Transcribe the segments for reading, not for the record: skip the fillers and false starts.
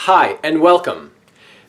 Hi and welcome.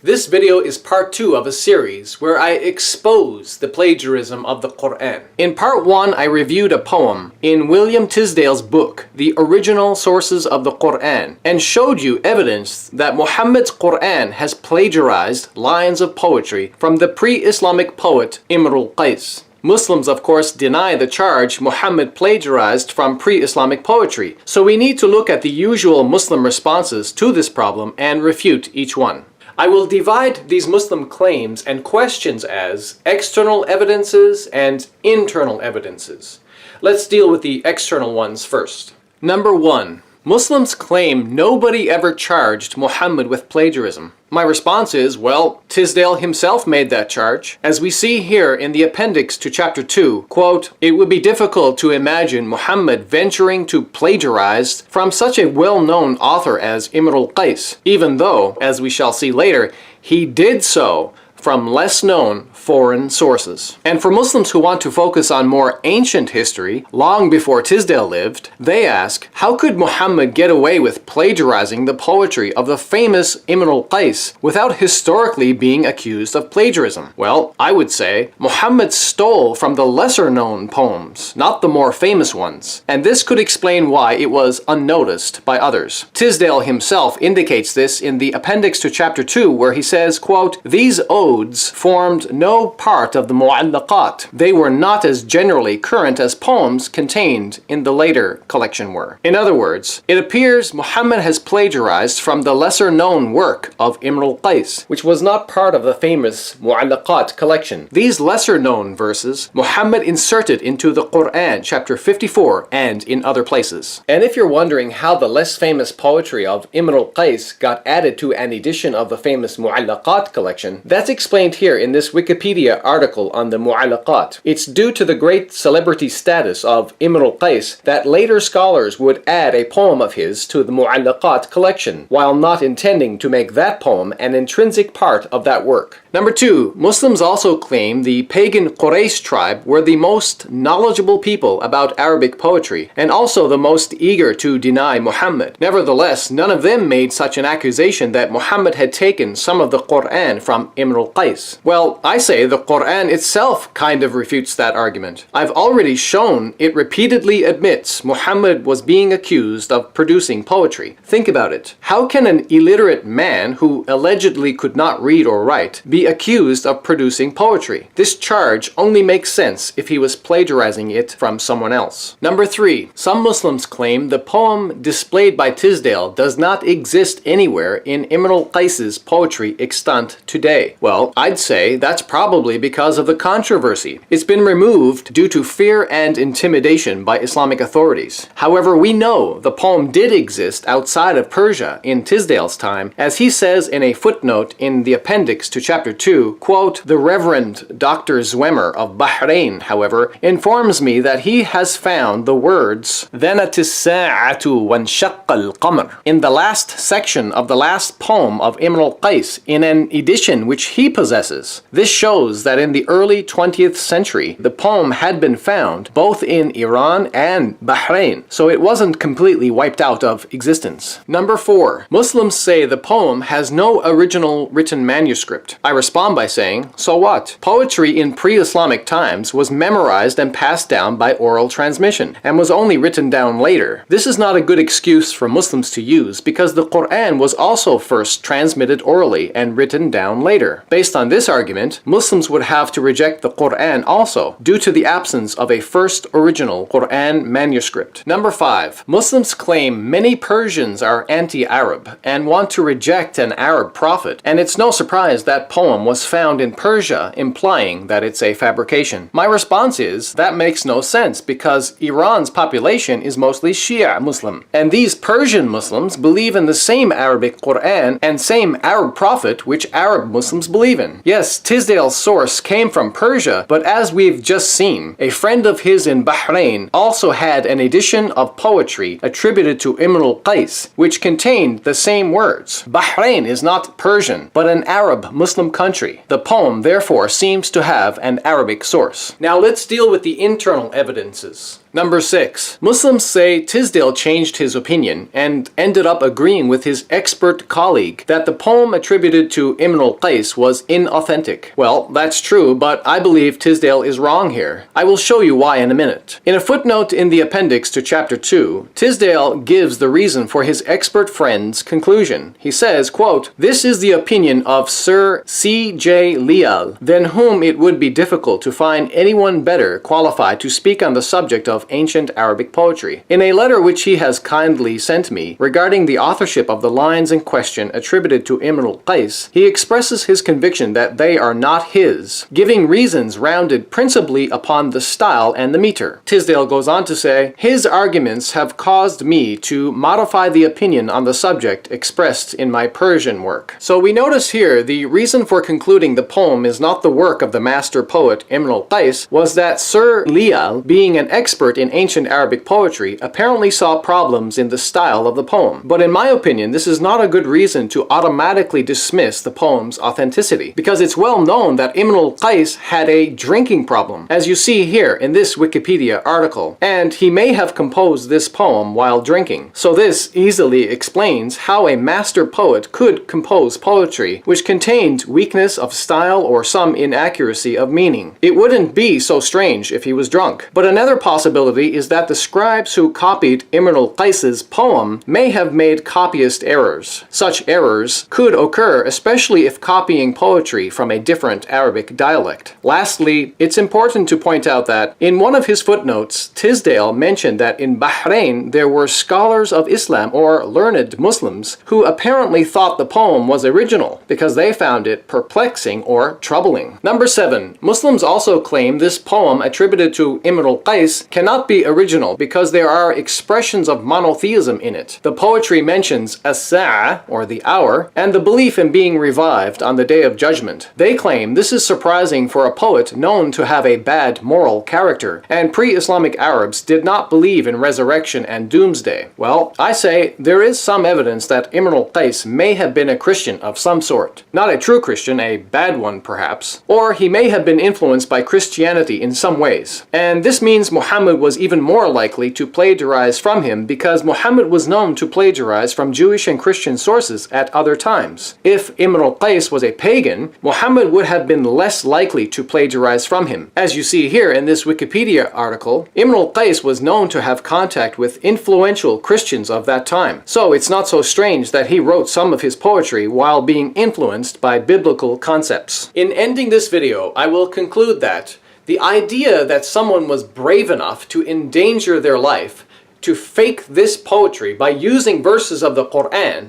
This video is part 2 of a series where I expose the plagiarism of the Quran. In part 1 I reviewed a poem in William Tisdale's book, The Original Sources of the Quran, and showed you evidence that Muhammad's Quran has plagiarized lines of poetry from the pre-Islamic poet Imru al-Qais. Muslims, of course, deny the charge Muhammad plagiarized from pre-Islamic poetry, so we need to look at the usual Muslim responses to this problem and refute each one. I will divide these Muslim claims and questions as external evidences and internal evidences. Let's deal with the external ones first. Number 1. Muslims claim nobody ever charged Muhammad with plagiarism. My response is, well, Tisdale himself made that charge. As we see here in the appendix to chapter 2, quote, "It would be difficult to imagine Muhammad venturing to plagiarize from such a well-known author as Imru al-Qais, even though, as we shall see later, he did so from less-known foreign sources." And for Muslims who want to focus on more ancient history, long before Tisdale lived, they ask, how could Muhammad get away with plagiarizing the poetry of the famous Imru al-Qais without historically being accused of plagiarism? Well, I would say Muhammad stole from the lesser-known poems, not the more famous ones, and this could explain why it was unnoticed by others. Tisdale himself indicates this in the appendix to chapter 2, where he says, quote, "These odes formed no part of the mu'allaqat. They were not as generally current as poems contained in the later collection were." In other words, it appears Muhammad has plagiarized from the lesser-known work of Imru al-Qais, which was not part of the famous mu'allaqat collection. These lesser-known verses Muhammad inserted into the Quran, chapter 54, and in other places. And if you're wondering how the less famous poetry of Imru al-Qais got added to an edition of the famous mu'allaqat collection, that's explained here in this Wikipedia article on the mu'allaqat. It's due to the great celebrity status of Imru al-Qais that later scholars would add a poem of his to the mu'allaqat collection, while not intending to make that poem an intrinsic part of that work. Number 2, Muslims also claim the pagan Quraysh tribe were the most knowledgeable people about Arabic poetry, and also the most eager to deny Muhammad. Nevertheless, none of them made such an accusation that Muhammad had taken some of the Quran from Imru al-Qais. Well, I say the Quran itself kind of refutes that argument. I've already shown it repeatedly admits Muhammad was being accused of producing poetry. Think about it. How can an illiterate man who allegedly could not read or write be accused of producing poetry? This charge only makes sense if he was plagiarizing it from someone else. Number 3, some Muslims claim the poem displayed by Tisdale does not exist anywhere in Imru al-Qais's poetry extant today. Well, I'd say that's probably because of the controversy. It's been removed due to fear and intimidation by Islamic authorities. However, we know the poem did exist outside of Persia in Tisdale's time, as he says in a footnote in the appendix to chapter 2, quote, "The Reverend Dr. Zwemmer of Bahrain, however, informs me that he has found the words ذَنَتِ السَّاعَةُ وَانشَقَّ الْقَمَرُ in the last section of the last poem of Imru al-Qais in an edition which he possesses. This shows that in the early 20th century, the poem had been found both in Iran and Bahrain, so it wasn't completely wiped out of existence." Number 4, Muslims say the poem has no original written manuscript. I respond by saying, so what? Poetry in pre-Islamic times was memorized and passed down by oral transmission, and was only written down later. This is not a good excuse for Muslims to use, because the Quran was also first transmitted orally and written down later. Based on this argument, Muslims would have to reject the Quran also, due to the absence of a first original Quran manuscript. Number 5, Muslims claim many Persians are anti-Arab and want to reject an Arab prophet, and it's no surprise that poem was found in Persia, implying that it's a fabrication. My response is, that makes no sense, because Iran's population is mostly Shia Muslim, and these Persian Muslims believe in the same Arabic Quran and same Arab prophet which Arab Muslims believe in. Yes, Tisdale's source came from Persia, but as we've just seen, a friend of his in Bahrain also had an edition of poetry attributed to Imru al-Qais, which contained the same words. Bahrain is not Persian, but an Arab Muslim country. The poem therefore seems to have an Arabic source. Now let's deal with the internal evidences. Number 6. Muslims say Tisdale changed his opinion and ended up agreeing with his expert colleague that the poem attributed to Imru al-Qais was inauthentic. Well, that's true, but I believe Tisdale is wrong here. I will show you why in a minute. In a footnote in the appendix to chapter 2, Tisdale gives the reason for his expert friend's conclusion. He says, quote, "This is the opinion of Sir C.J. Leal, than whom it would be difficult to find anyone better qualified to speak on the subject of ancient Arabic poetry. In a letter which he has kindly sent me regarding the authorship of the lines in question attributed to Imru al-Qais, he expresses his conviction that they are not his, giving reasons rounded principally upon the style and the meter." Tisdale goes on to say, "His arguments have caused me to modify the opinion on the subject expressed in my Persian work." So we notice here the reason for concluding the poem is not the work of the master poet Imru al-Qais was that Sir Leal, being an expert in ancient Arabic poetry, apparently saw problems in the style of the poem. But in my opinion, this is not a good reason to automatically dismiss the poem's authenticity, because it's well known that Imru al-Qais had a drinking problem, as you see here in this Wikipedia article, and he may have composed this poem while drinking. So this easily explains how a master poet could compose poetry which contained weakness of style or some inaccuracy of meaning. It wouldn't be so strange if he was drunk. But another possibility is that the scribes who copied Imru al-Qais's poem may have made copyist errors. Such errors could occur especially if copying poetry from a different Arabic dialect. Lastly, it's important to point out that in one of his footnotes, Tisdale mentioned that in Bahrain there were scholars of Islam or learned Muslims who apparently thought the poem was original because they found it perplexing or troubling. Number 7. Muslims also claim this poem attributed to Imru al-Qais cannot be original because there are expressions of monotheism in it. The poetry mentions as-sa'a, or the hour, and the belief in being revived on the day of judgment. They claim this is surprising for a poet known to have a bad moral character, and pre-Islamic Arabs did not believe in resurrection and doomsday. Well, I say there is some evidence that Imru al-Qais may have been a Christian of some sort. Not a true Christian, a bad one perhaps. Or he may have been influenced by Christianity in some ways. And this means Muhammad was even more likely to plagiarize from him because Muhammad was known to plagiarize from Jewish and Christian sources at other times. If Imru al-Qais was a pagan, Muhammad would have been less likely to plagiarize from him. As you see here in this Wikipedia article, Imru al-Qais was known to have contact with influential Christians of that time. So it's not so strange that he wrote some of his poetry while being influenced by biblical concepts. In ending this video, I will conclude that the idea that someone was brave enough to endanger their life to fake this poetry by using verses of the Quran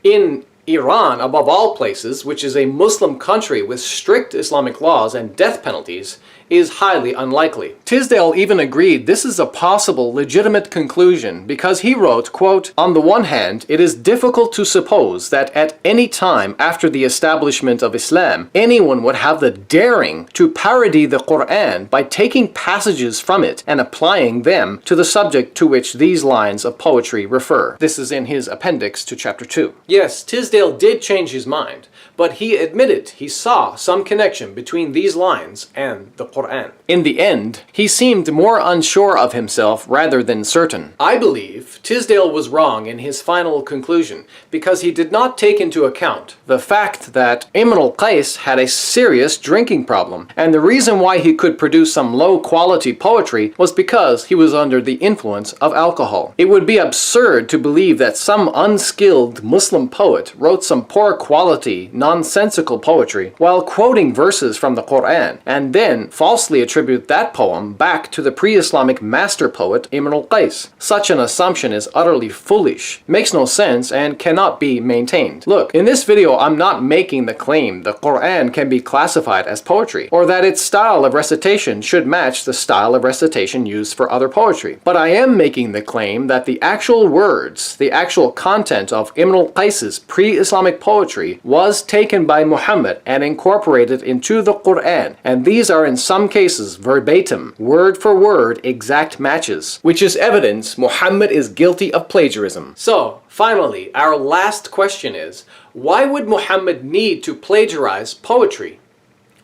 in Iran, above all places, which is a Muslim country with strict Islamic laws and death penalties, is highly unlikely. Tisdale even agreed this is a possible legitimate conclusion because he wrote, quote, "On the one hand, it is difficult to suppose that at any time after the establishment of Islam, anyone would have the daring to parody the Quran by taking passages from it and applying them to the subject to which these lines of poetry refer." This is in his appendix to chapter 2. Yes, Tisdale did change his mind, but he admitted he saw some connection between these lines and the Quran. In the end, he seemed more unsure of himself rather than certain. I believe Tisdale was wrong in his final conclusion because he did not take into account the fact that Imru al-Qais had a serious drinking problem, and the reason why he could produce some low-quality poetry was because he was under the influence of alcohol. It would be absurd to believe that some unskilled Muslim poet wrote some poor-quality, nonsensical poetry while quoting verses from the Quran, and then falsely attribute that poem back to the pre-Islamic master poet Imru al-Qais. Such an assumption is utterly foolish, makes no sense, and cannot be maintained. Look, in this video I'm not making the claim the Quran can be classified as poetry, or that its style of recitation should match the style of recitation used for other poetry. But I am making the claim that the actual words, the actual content of Imru al-Qais's pre-Islamic poetry was taken by Muhammad and incorporated into the Quran, and these are in some cases verbatim, word for word exact matches, which is evidence Muhammad is guilty of plagiarism. So, finally, our last question is, why would Muhammad need to plagiarize poetry?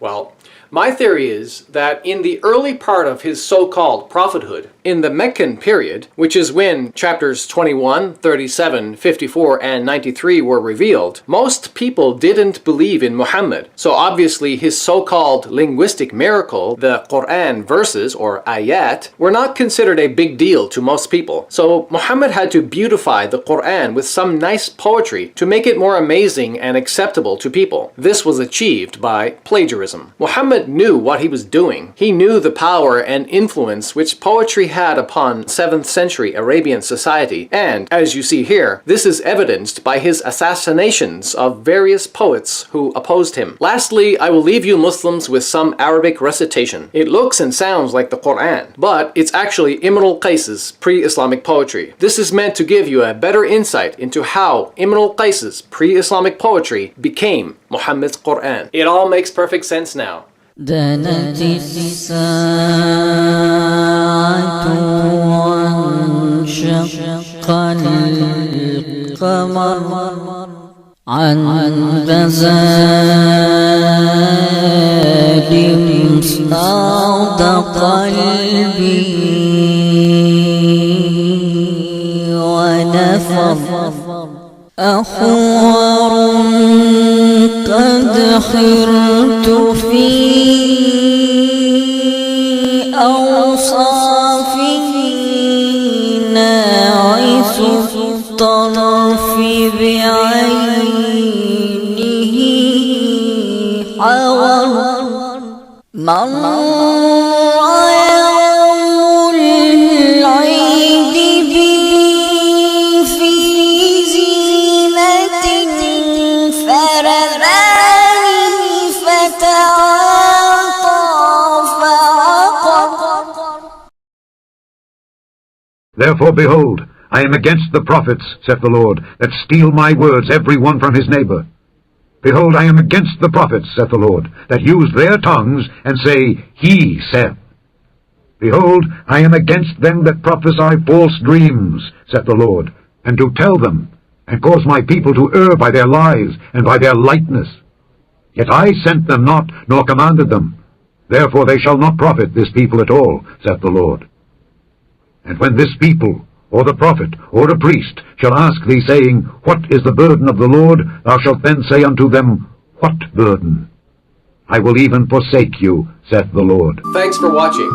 Well, my theory is that in the early part of his so-called prophethood, In the Meccan period, which is when chapters 21, 37, 54, and 93 were revealed, most people didn't believe in Muhammad. So obviously his so-called linguistic miracle, the Quran verses or ayat, were not considered a big deal to most people. So Muhammad had to beautify the Quran with some nice poetry to make it more amazing and acceptable to people. This was achieved by plagiarism. Muhammad knew what he was doing. He knew the power and influence which poetry had upon 7th century Arabian society, and as you see here, this is evidenced by his assassinations of various poets who opposed him. Lastly, I will leave you Muslims with some Arabic recitation. It looks and sounds like the Quran, but it's actually Imru al-Qais's pre-Islamic poetry. This is meant to give you a better insight into how Imru al-Qais's pre-Islamic poetry became Muhammad's Quran. It all makes perfect sense now. دنت الساعة وانشق القمر عن بزاد صاد قلبي ونفر أخوار قد خرت في أوصافه ناعس الطرف بعينه حور مر يوم العيد بي في زينة فرراني فتعاطى فعقر. Therefore, behold, I am against the prophets, saith the Lord, that steal my words every one from his neighbor. Behold, I am against the prophets, saith the Lord, that use their tongues and say, He saith. Behold, I am against them that prophesy false dreams, saith the Lord, and do tell them, and cause my people to err by their lies and by their lightness. Yet I sent them not, nor commanded them. Therefore they shall not profit this people at all, saith the Lord. And when this people, or the prophet, or the priest, shall ask thee, saying, What is the burden of the Lord? Thou shalt then say unto them, What burden? I will even forsake you, saith the Lord. Thanks for watching.